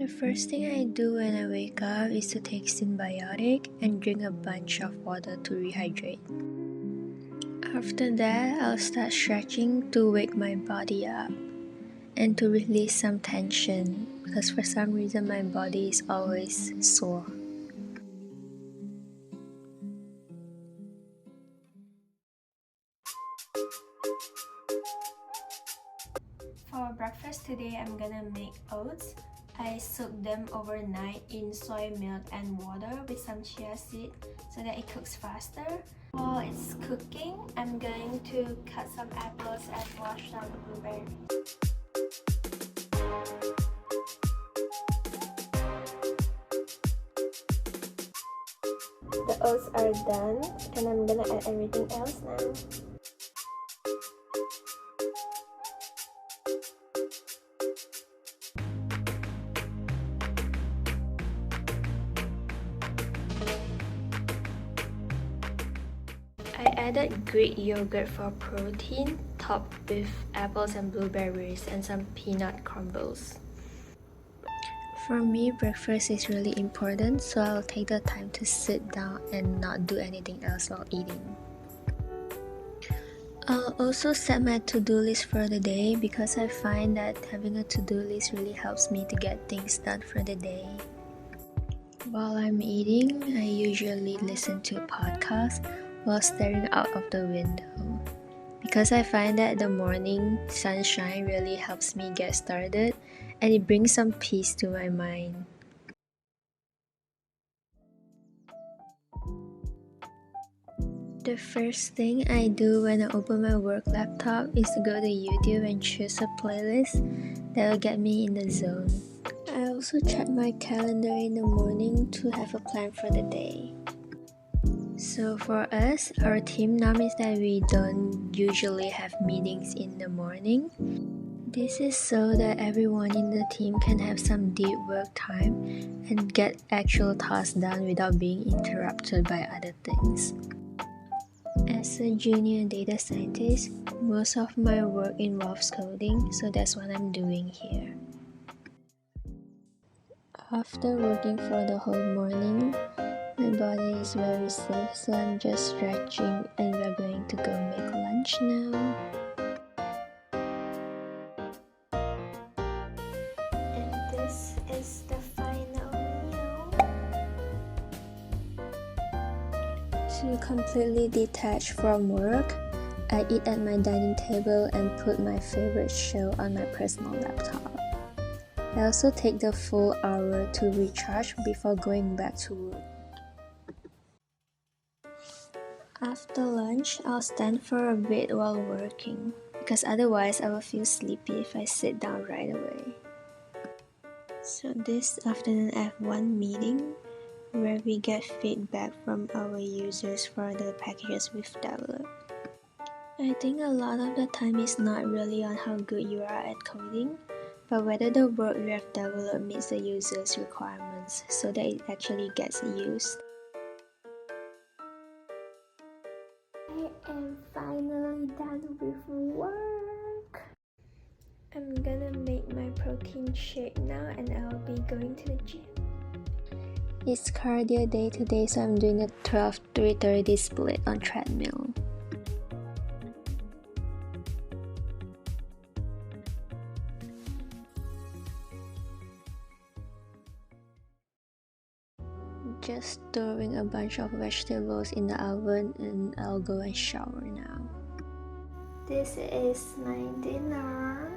first thing I do when I wake up is to take symbiotic and drink a bunch of water to rehydrate. After that, I'll start stretching to wake my body up and to release some tension because for some reason my body is always sore. For breakfast today, I'm gonna make oats. I soak them overnight in soy milk and water with some chia seed so that it cooks faster. While it's cooking, I'm going to cut some apples and wash some blueberries. The oats are done and I'm gonna add everything else now. I added Greek yogurt for protein, topped with apples and blueberries and some peanut crumbles. For me, breakfast is really important, so I'll take the time to sit down and not do anything else while eating. I'll also set my to-do list for the day because I find that having a to-do list really helps me to get things done for the day. While I'm eating, I usually listen to a podcast while staring out of the window because I find that the morning sunshine really helps me get started and it brings some peace to my mind. The first thing I do when I open my work laptop is to go to YouTube and choose a playlist that will get me in the zone. I also check my calendar in the morning to have a plan for the day. So for us, our team norm is that we don't usually have meetings in the morning. This is so that everyone in the team can have some deep work time and get actual tasks done without being interrupted by other things. As a junior data scientist, most of my work involves coding, so that's what I'm doing here. After working for the whole morning, my body is very stiff, so I'm just stretching and we're going to go make lunch now. And this is the final meal. To completely detach from work, I eat at my dining table and put my favorite show on my personal laptop. I also take the full hour to recharge before going back to work. After lunch, I'll stand for a bit while working, because otherwise I will feel sleepy if I sit down right away. So this afternoon I have one meeting where we get feedback from our users for the packages we've developed. I think a lot of the time is not really on how good you are at coding, but whether the work you have developed meets the user's requirements so that it actually gets used. I am finally done with work. I'm gonna make my protein shake now and I'll be going to the gym. It's cardio day today, so I'm doing a 12-3-30 split on treadmill. Just throwing a bunch of vegetables in the oven and I'll go and shower now. This is my dinner.